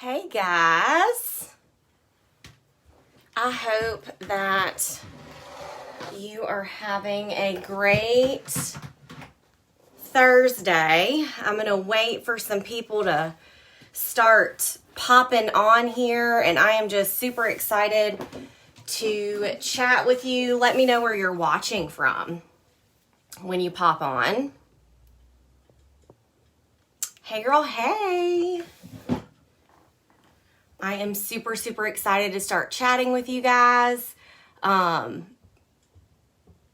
Hey guys, I hope that you are having a great Thursday. I'm going to wait for some people to start popping on here, and I am just super excited to chat with you. Let me know where you're watching from when you pop on. Hey girl, hey. I am super excited to start chatting with you guys. As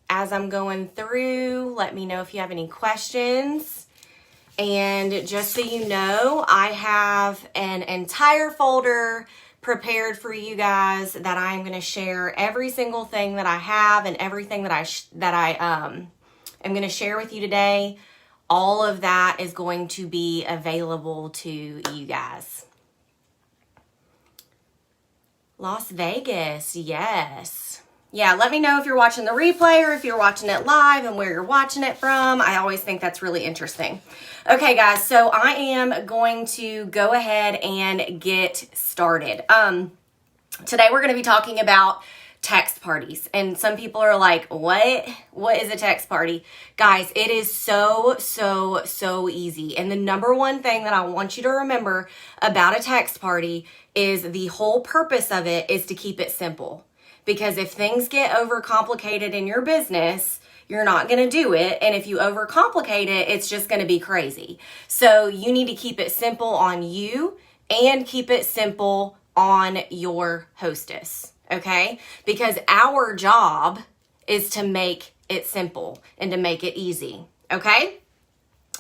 I'm going through, let me know if you have any questions. And just so you know, I have an entire folder prepared for you guys that I am going to share every single thing that I have and everything that I am going to share with you today. All of that is going to be available to you guys. Las Vegas, yes. Yeah, let me know if you're watching the replay or if you're watching it live and where you're watching it from. I always think that's really interesting. Okay, guys, so I am going to go ahead and get started. Today we're going to be talking about text parties. And some people are like, what? What is a text party? Guys, it is so easy. And the number one thing that I want you to remember about a text party is the whole purpose of it is to keep it simple. Because if things get overcomplicated in your business, you're not going to do it. And if you overcomplicate it, it's just going to be crazy. So you need to keep it simple on you and keep it simple on your hostess. Okay? Because our job is to make it simple and to make it easy. Okay?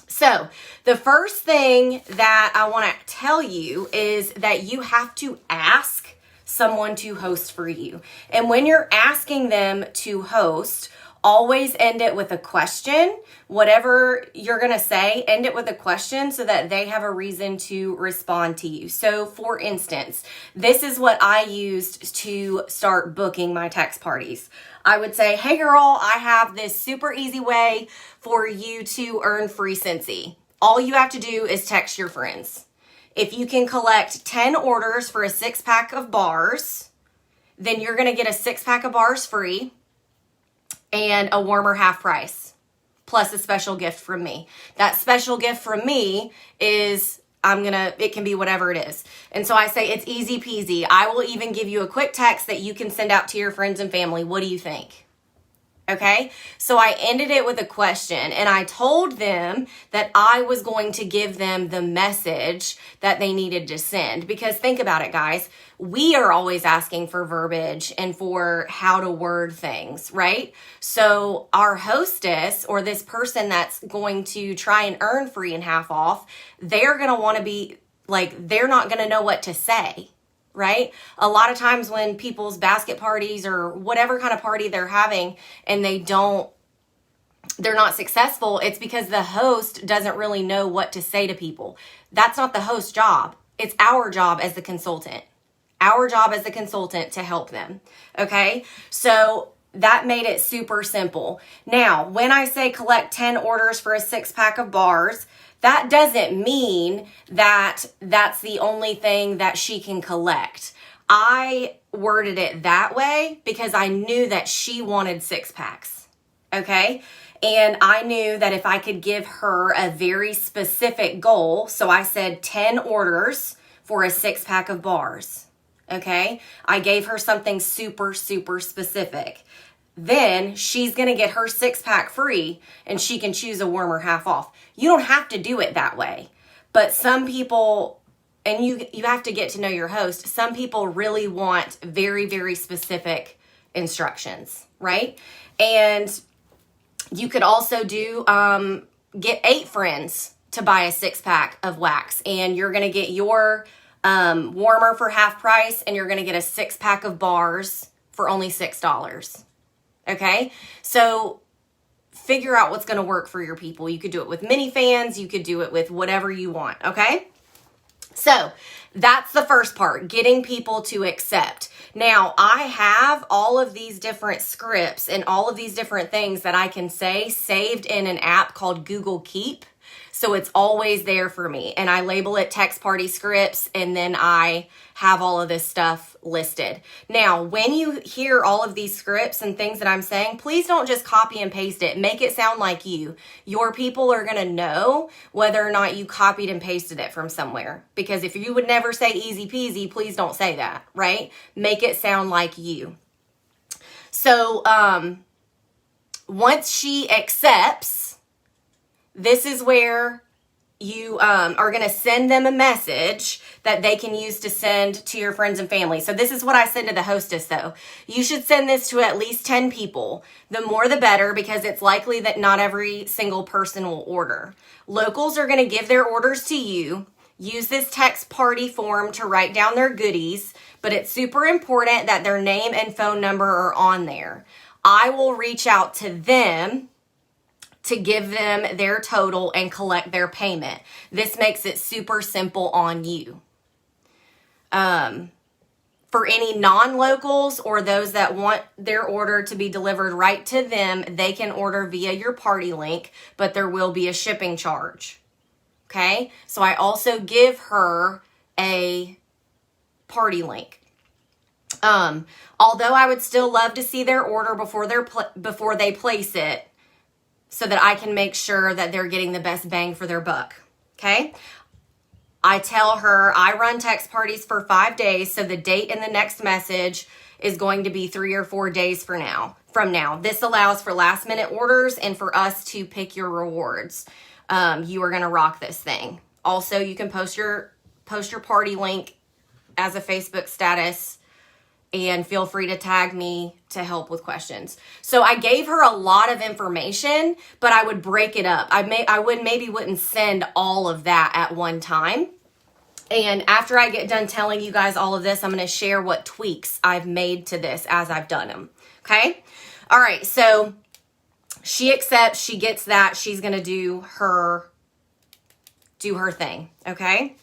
So the first thing that I want to tell you is that you have to ask someone to host for you. And when you're asking them to host, always end it with a question. Whatever you're going to say, end it with a question so that they have a reason to respond to you. So for instance, this is what I used to start booking my text parties. I would say, hey girl, I have this super easy way for you to earn free Scentsy. All you have to do is text your friends. If you can collect 10 orders for a 6-pack of bars, then you're going to get a 6-pack of bars free and a warmer half price, plus a special gift from me. That special gift from me is, it can be whatever it is. And so I say it's easy peasy. I will even give you a quick text that you can send out to your friends and family. What do you think? Okay, so I ended it with a question, and I told them that I was going to give them the message that they needed to send. Because think about it, guys. We are always asking for verbiage and for how to word things, right? So our hostess or this person that's going to try and earn free and half off, they're going to want to be like, they're not going to know what to say. Right? A lot of times when people's basket parties or whatever kind of party they're having and they're not successful, it's because the host doesn't really know what to say to people. That's not the host's job. It's our job as the consultant. Our job as the consultant to help them. Okay? So that made it super simple. Now, when I say collect 10 orders for a 6-pack of bars, that doesn't mean that that's the only thing that she can collect. I worded it that way because I knew that she wanted 6-packs. Okay? And I knew that if I could give her a very specific goal, so I said 10 orders for a 6-pack of bars. Okay? I gave her something super specific. Then she's going to get her 6-pack free and she can choose a warmer half off. You don't have to do it that way. But some people, and you have to get to know your host, some people really want very specific instructions, right? And you could also do, get 8 friends to buy a 6-pack of wax. And you're going to get your warmer for half price and you're going to get a 6-pack of bars for only $6. Okay, so figure out what's going to work for your people. You could do it with mini fans. You could do it with whatever you want. Okay, so that's the first part, getting people to accept. Now, I have all of these different scripts and all of these different things that I can say saved in an app called Google Keep. So it's always there for me. And I label it text party scripts, and then I have all of this stuff listed. Now, when you hear all of these scripts and things that I'm saying, please don't just copy and paste it. Make it sound like you. Your people are going to know whether or not you copied and pasted it from somewhere. Because if you would never say easy peasy, please don't say that, right? Make it sound like you. So, once she accepts, this is where you are going to send them a message that they can use to send to your friends and family. So this is what I send to the hostess, though. You should send this to at least 10 people. The more the better, because it's likely that not every single person will order. Locals are going to give their orders to you. Use this text party form to write down their goodies, but it's super important that their name and phone number are on there. I will reach out to them to give them their total and collect their payment. This makes it super simple on you. For any non-locals or those that want their order to be delivered right to them, they can order via your party link, but there will be a shipping charge. Okay? So I also give her a party link. Although I would still love to see their order before they place it, so that I can make sure that they're getting the best bang for their buck. Okay? I tell her I run text parties for 5 days, so the date in the next message is going to be 3 or 4 days from now. This allows for last minute orders and for us to pick your rewards. You are going to rock this thing. Also, you can post your party link as a Facebook status, and feel free to tag me to help with questions. So I gave her a lot of information, but I would break it up. I wouldn't send all of that at one time. And after I get done telling you guys all of this, I'm going to share what tweaks I've made to this as I've done them. Okay? All right. So she accepts, she gets that. She's going to do her thing. Okay?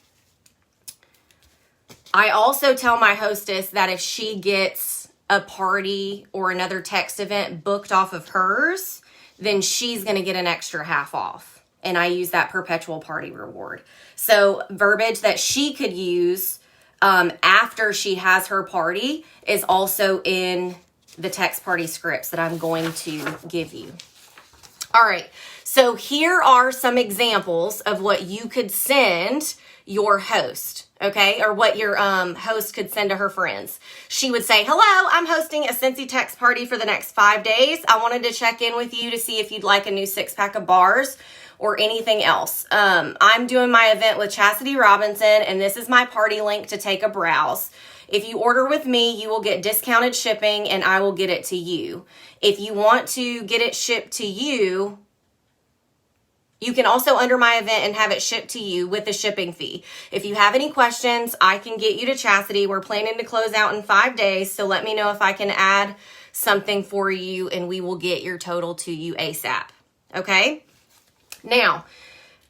I also tell my hostess that if she gets a party or another text event booked off of hers, then she's going to get an extra half off. And I use that perpetual party reward. So verbiage that she could use after she has her party is also in the text party scripts that I'm going to give you. All right. So here are some examples of what you could send your host, okay? Or what your host could send to her friends. She would say, hello, I'm hosting a Scentsy Text Party for the next 5 days. I wanted to check in with you to see if you'd like a new 6-pack of bars or anything else. I'm doing my event with Chastity Robinson, and this is my party link to take a browse. If you order with me, you will get discounted shipping, and I will get it to you. If you want to get it shipped to you, you can also enter my event and have it shipped to you with the shipping fee. If you have any questions, I can get you to Chastity. We're planning to close out in 5 days, so let me know if I can add something for you, and we will get your total to you ASAP. Okay? Now,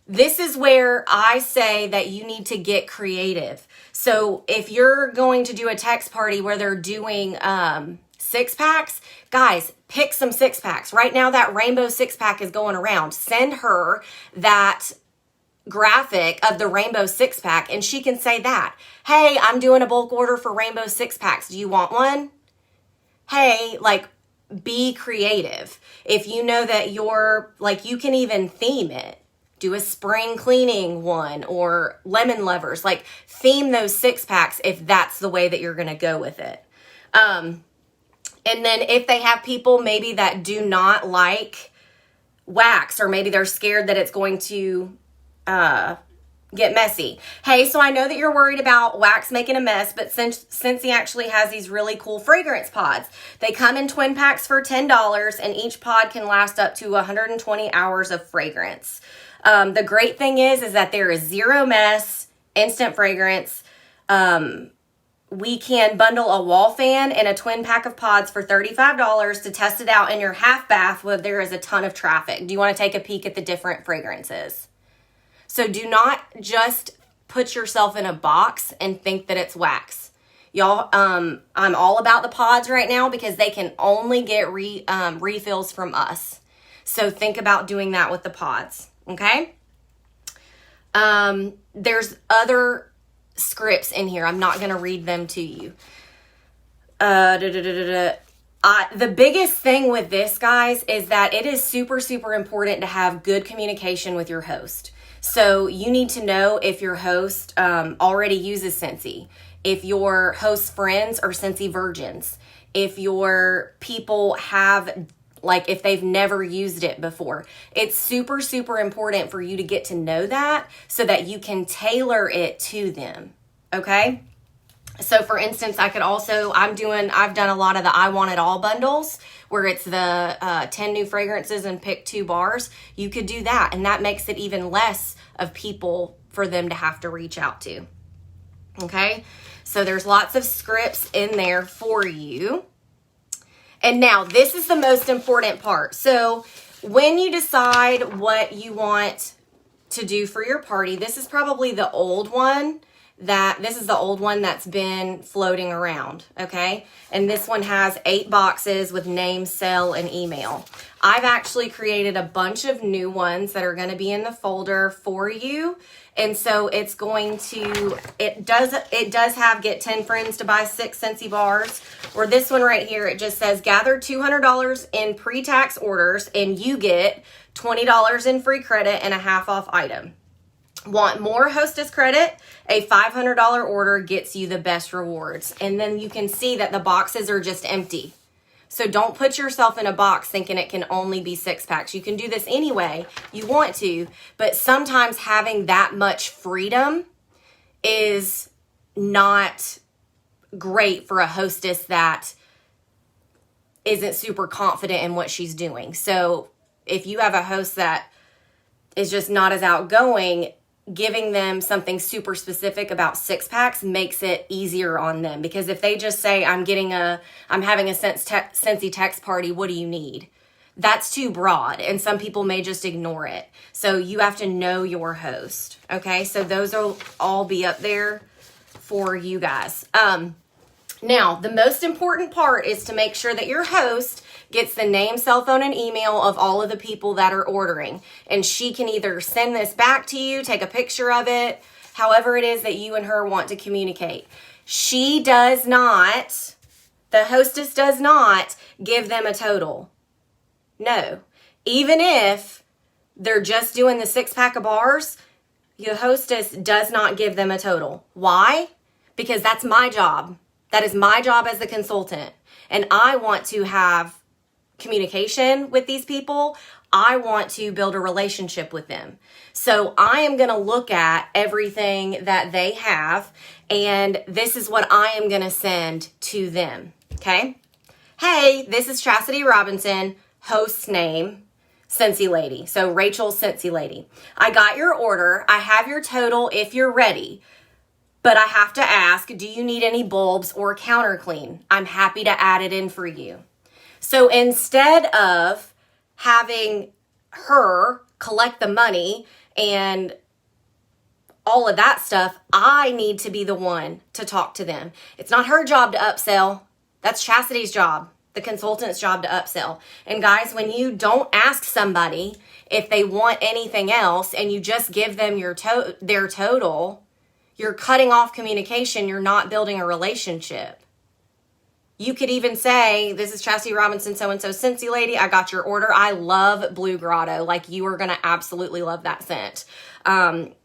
this is where I say that you need to get creative. So if you're going to do a text party where they're doing 6-packs, guys, pick some 6-packs. Right now, that rainbow 6-pack is going around. Send her that graphic of the rainbow 6-pack, and she can say that. Hey, I'm doing a bulk order for rainbow 6-packs. Do you want one? Hey, be creative. If you know that you can even theme it. Do a spring cleaning one or lemon lovers. Theme those 6-packs if that's the way that you're going to go with it. And then if they have people maybe that do not like wax, or maybe they're scared that it's going to get messy. Hey, so I know that you're worried about wax making a mess, but Scentsy actually has these really cool fragrance pods. They come in twin packs for $10, and each pod can last up to 120 hours of fragrance. The great thing is that there is zero mess, instant fragrance. We can bundle a wall fan and a twin pack of pods for $35 to test it out in your half bath where there is a ton of traffic. Do you want to take a peek at the different fragrances? So do not just put yourself in a box and think that it's wax. Y'all, I'm all about the pods right now because they can only get refills from us. So think about doing that with the pods, okay? There's other scripts in here. I'm not going to read them to you. The biggest thing with this, guys, is that it is super, super important to have good communication with your host. So you need to know if your host already uses Scentsy, if your host's friends are Scentsy virgins, if your people have, like, if they've never used it before. It's super, super important for you to get to know that so that you can tailor it to them, okay? So for instance, I've done a lot of the I Want It All bundles where it's the 10 new fragrances and pick 2 bars. You could do that, and that makes it even less of people for them to have to reach out to. Okay, so there's lots of scripts in there for you. And now this is the most important part. So when you decide what you want to do for your party, this is probably the old one. This is the old one that's been floating around, okay? And this one has 8 boxes with name, cell, and email. I've actually created a bunch of new ones that are going to be in the folder for you. And so it's going to, it does have get 10 friends to buy 6 Scentsy bars. Or this one right here, it just says gather $200 in pre-tax orders and you get $20 in free credit and a half-off item. Want more hostess credit? A $500 order gets you the best rewards. And then you can see that the boxes are just empty. So don't put yourself in a box thinking it can only be 6-packs. You can do this anyway you want to, but sometimes having that much freedom is not great for a hostess that isn't super confident in what she's doing. So if you have a host that is just not as outgoing, giving them something super specific about 6-packs makes it easier on them. Because if they just say, I'm having a Scentsy Text Party, what do you need? That's too broad, and some people may just ignore it. So you have to know your host, okay? So those will all be up there for you guys. Now, the most important part is to make sure that your host gets the name, cell phone, and email of all of the people that are ordering. And she can either send this back to you, take a picture of it, however it is that you and her want to communicate. The hostess does not give them a total. No. Even if they're just doing the 6-pack of bars, the hostess does not give them a total. Why? Because that's my job. That is my job as the consultant. And I want to have communication with these people. I want to build a relationship with them. So I am going to look at everything that they have, and this is what I am going to send to them. Okay? Hey, this is Chastity Robinson, host's name, Scentsy Lady. So Rachel, Scentsy Lady. I got your order. I have your total if you're ready. But I have to ask, do you need any bulbs or counter clean? I'm happy to add it in for you. So instead of having her collect the money and all of that stuff, I need to be the one to talk to them. It's not her job to upsell. That's Chastity's job, the consultant's job to upsell. And guys, when you don't ask somebody if they want anything else and you just give them their total, you're cutting off communication. You're not building a relationship. You could even say, this is Chastity Robinson, so-and-so Scentsy Lady. I got your order. I love Blue Grotto. Like, you are going to absolutely love that scent.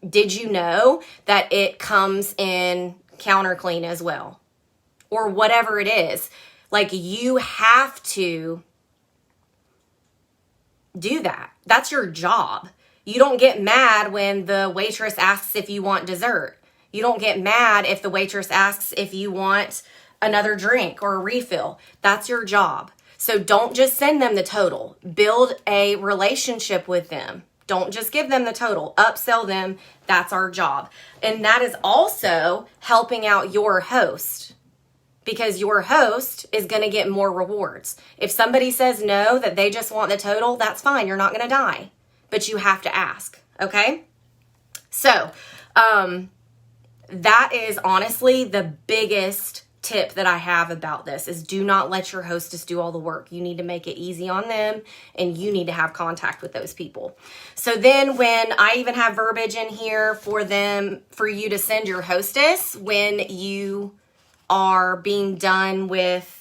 Did you know that it comes in counter clean as well? Or whatever it is. Like, you have to do that. That's your job. You don't get mad when the waitress asks if you want dessert. You don't get mad if the waitress asks if you want another drink or a refill. That's your job. So don't just send them the total. Build a relationship with them. Don't just give them the total. Upsell them. That's our job. And that is also helping out your host, because your host is going to get more rewards. If somebody says no, that they just want the total, that's fine. You're not going to die. But you have to ask. Okay? So, that is honestly the biggest tip that I have about this is do not let your hostess do all the work. You need to make it easy on them, and you need to have contact with those people. So then when I even have verbiage in here for you to send your hostess when you are being done with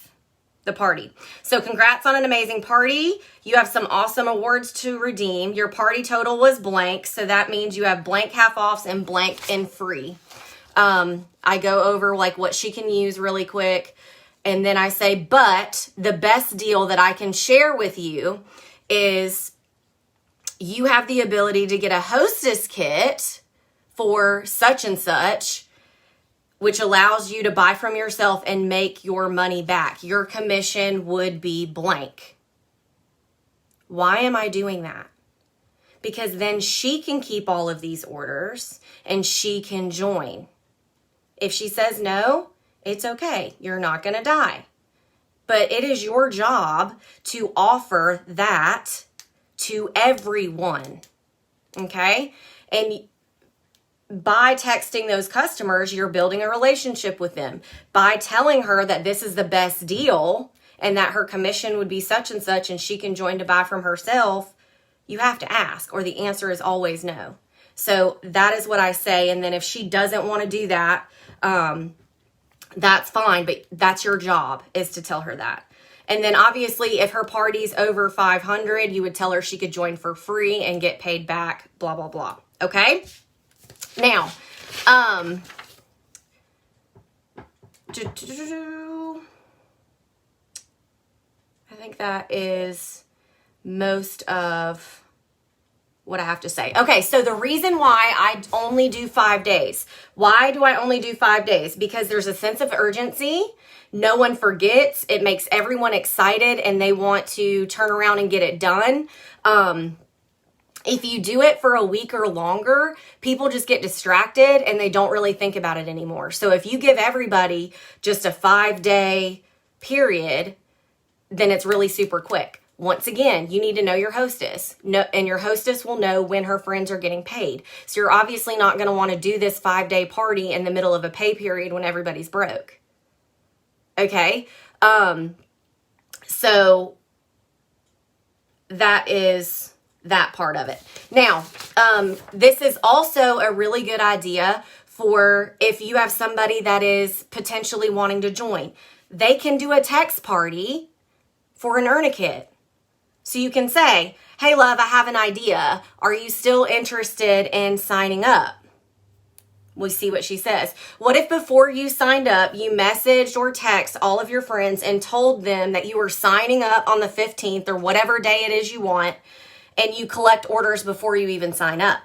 the party. So congrats on an amazing party. You have some awesome awards to redeem. Your party total was blank, so that means you have blank half-offs and blank and free. I go over like what she can use really quick, and then I say, but the best deal that I can share with you is you have the ability to get a hostess kit for such and such, which allows you to buy from yourself and make your money back. Your commission would be blank. Why am I doing that? Because then she can keep all of these orders and she can join. If she says no, it's okay. You're not going to die. But it is your job to offer that to everyone. Okay? And by texting those customers, you're building a relationship with them. By telling her that this is the best deal and that her commission would be such and such and she can join to buy from herself, you have to ask, or the answer is always no. So that is what I say. And then if she doesn't want to do that, that's fine, but that's your job, is to tell her that. And then obviously if her party's over 500, you would tell her she could join for free and get paid back, blah, blah, blah. Okay? Now, I think that is most of what I have to say. Okay, so the reason why I only do 5 days. Why do I only do 5 days? Because there's a sense of urgency. No one forgets. It makes everyone excited and they want to turn around and get it done. If you do it for a week or longer, people just get distracted and they don't really think about it anymore. So if you give everybody just a 5-day period, then it's really super quick. Once again, you need to know your hostess, and your hostess will know when her friends are getting paid. So you're obviously not going to want to do this 5-day party in the middle of a pay period when everybody's broke. Okay? So that is that part of it. Now, this is also a really good idea for if you have somebody that is potentially wanting to join. They can do a text party for an earn a kit. So you can say, hey love, I have an idea. Are you still interested in signing up? We'll see what she says. What if before you signed up, you messaged or text all of your friends and told them that you were signing up on the 15th or whatever day it is you want, and you collect orders before you even sign up?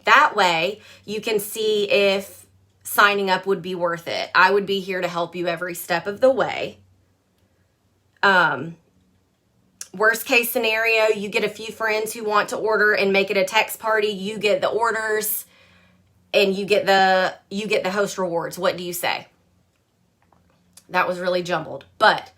That way, you can see if signing up would be worth it. I would be here to help you every step of the way. Worst case scenario, you get a few friends who want to order and make it a text party. You get the orders and you get the host rewards. What do you say? That was really jumbled, but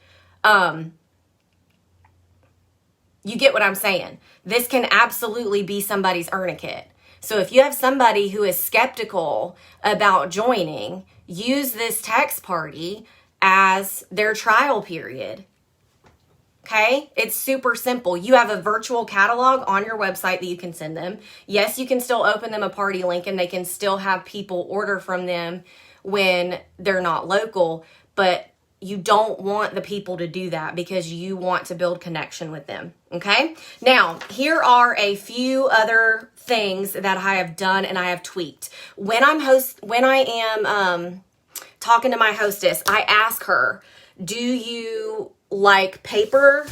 you get what I'm saying. This can absolutely be somebody's earn a kit. So if you have somebody who is skeptical about joining, use this text party as their trial period. Okay? It's super simple. You have a virtual catalog on your website that you can send them. Yes, you can still open them a party link and they can still have people order from them when they're not local, but you don't want the people to do that because you want to build connection with them. Okay? Now, here are a few other things that I have done and I have tweaked. When I am talking to my hostess, I ask her, do you like paper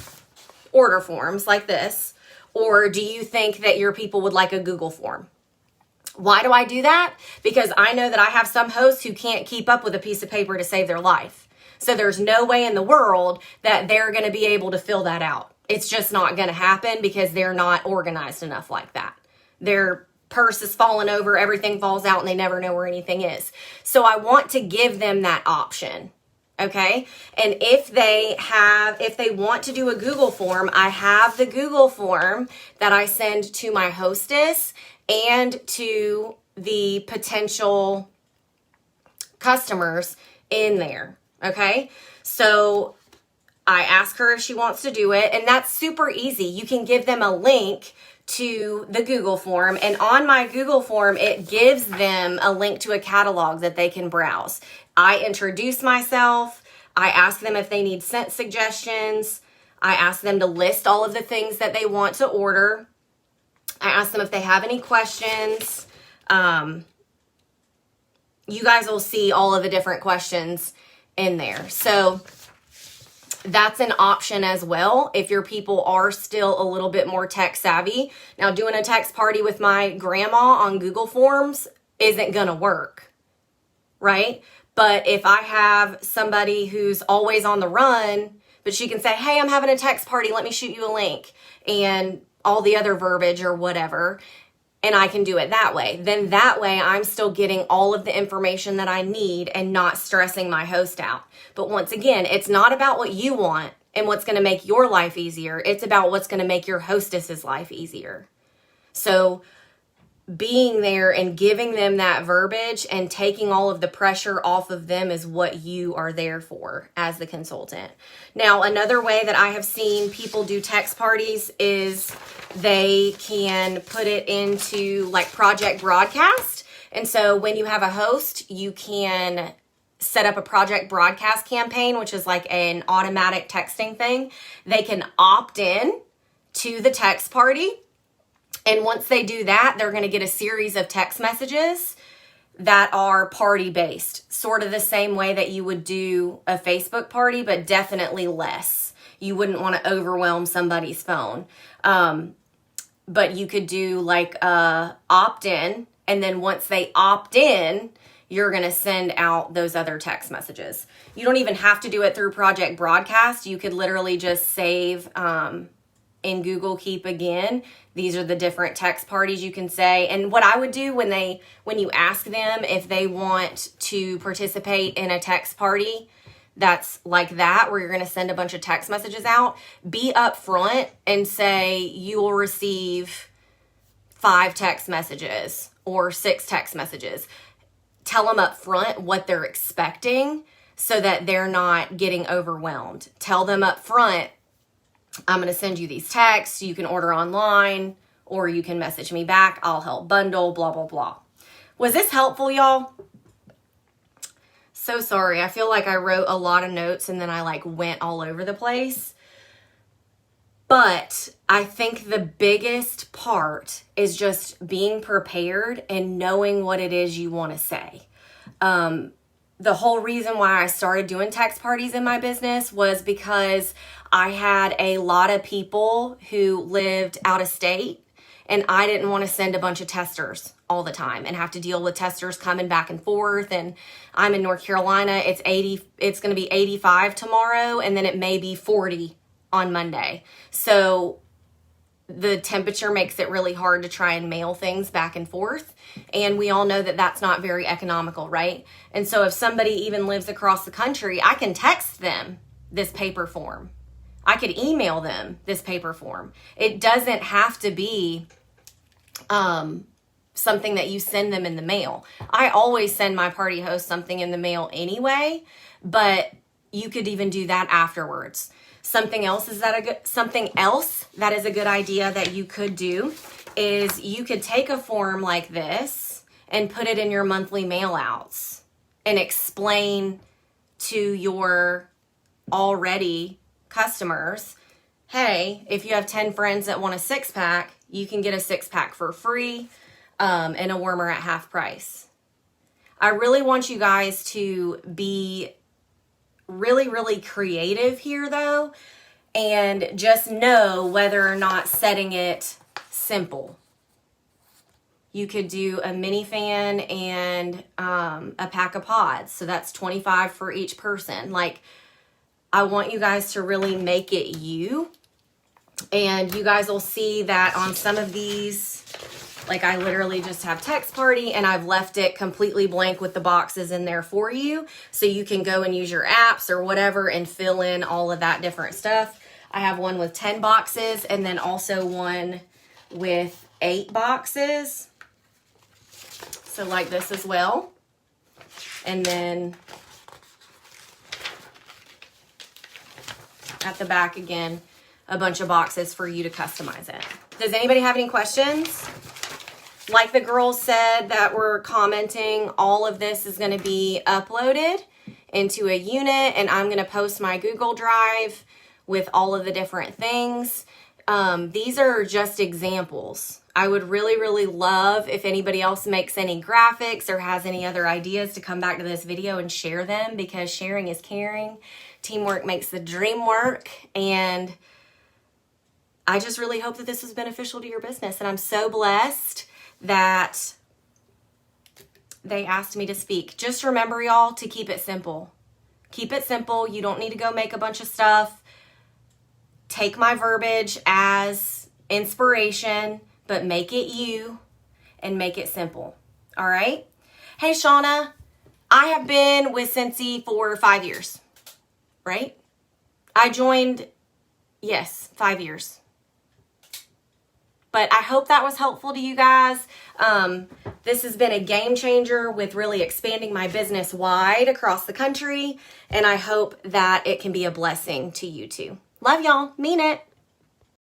order forms like this, or do you think that your people would like a Google form? Why do I do that? Because I know that I have some hosts who can't keep up with a piece of paper to save their life. So there's no way in the world that they're going to be able to fill that out. It's just not going to happen because they're not organized enough like that. Their purse is falling over, everything falls out, and they never know where anything is. So I want to give them that option. Okay. And if they want to do a Google form, I have the Google form that I send to my hostess and to the potential customers in there. Okay. So I ask her if she wants to do it, and that's super easy. You can give them a link to the Google form, and on my Google form, it gives them a link to a catalog that they can browse. I introduce myself. I ask them if they need scent suggestions. I ask them to list all of the things that they want to order. I ask them if they have any questions. You guys will see all of the different questions in there. So that's an option as well if your people are still a little bit more tech savvy. Now, doing a text party with my grandma on Google Forms isn't going to work, right? But if I have somebody who's always on the run, but she can say, hey, I'm having a text party, let me shoot you a link, and all the other verbiage or whatever, and I can do it that way. Then that way I'm still getting all of the information that I need and not stressing my host out. But once again, it's not about what you want and what's going to make your life easier. It's about what's going to make your hostess's life easier. So being there and giving them that verbiage and taking all of the pressure off of them is what you are there for as the consultant. Now, another way that I have seen people do text parties is they can put it into like project broadcast. And so when you have a host, you can set up a project broadcast campaign, which is like an automatic texting thing. They can opt in to the text party. And once they do that, they're going to get a series of text messages that are party based, sort of the same way that you would do a Facebook party, but definitely less. You wouldn't want to overwhelm somebody's phone. But you could do like a opt-in, and then once they opt in, you're going to send out those other text messages. You don't even have to do it through Project Broadcast. You could literally just save in Google Keep again. These are the different text parties you can say. And what I would do when you ask them if they want to participate in a text party that's like that, where you're going to send a bunch of text messages out, be upfront and say you will receive 5 text messages or 6 text messages. Tell them up front what they're expecting so that they're not getting overwhelmed. Tell them up front, I'm going to send you these texts. You can order online or you can message me back. I'll help bundle, blah, blah, blah. Was this helpful, y'all? So sorry. I feel like I wrote a lot of notes and then I like went all over the place. But I think the biggest part is just being prepared and knowing what it is you want to say. The whole reason why I started doing text parties in my business was because I had a lot of people who lived out of state, and I didn't want to send a bunch of testers all the time and have to deal with testers coming back and forth. And I'm in North Carolina. It's going to be 85 tomorrow, and then it may be 40 on Monday. So the temperature makes it really hard to try and mail things back and forth. And we all know that that's not very economical, right? And so if somebody even lives across the country, I can text them this paper form. I could email them this paper form. It doesn't have to be something that you send them in the mail. I always send my party host something in the mail anyway, but you could even do that afterwards. Something else that is a good idea that you could do is you could take a form like this and put it in your monthly mail outs and explain to your already customers, hey, if you have 10 friends that want a 6-pack, you can get a 6-pack for free and a warmer at half price. I really want you guys to be really, really creative here though, and just know whether or not setting it simple. You could do a mini fan and a pack of pods. So that's 25 for each person. Like, I want you guys to really make it you. And you guys will see that on some of these, like I literally just have text party and I've left it completely blank with the boxes in there for you. So you can go and use your apps or whatever and fill in all of that different stuff. I have one with 10 boxes and then also one with 8 boxes. So like this as well. And then at the back again, a bunch of boxes for you to customize it. Does anybody have any questions? Like the girls said that were commenting, all of this is going to be uploaded into a unit, and I'm going to post my Google Drive with all of the different things. These are just examples. I would really, really love if anybody else makes any graphics or has any other ideas to come back to this video and share them, because sharing is caring. Teamwork makes the dream work. And I just really hope that this was beneficial to your business. And I'm so blessed that they asked me to speak. Just remember, y'all, to keep it simple. Keep it simple. You don't need to go make a bunch of stuff. Take my verbiage as inspiration, but make it you and make it simple. All right? Hey, Shauna, I have been with Scentsy for 5 years, right? I joined, yes, 5 years. But I hope that was helpful to you guys. This has been a game changer with really expanding my business wide across the country. And I hope that it can be a blessing to you too. Love y'all. Mean it.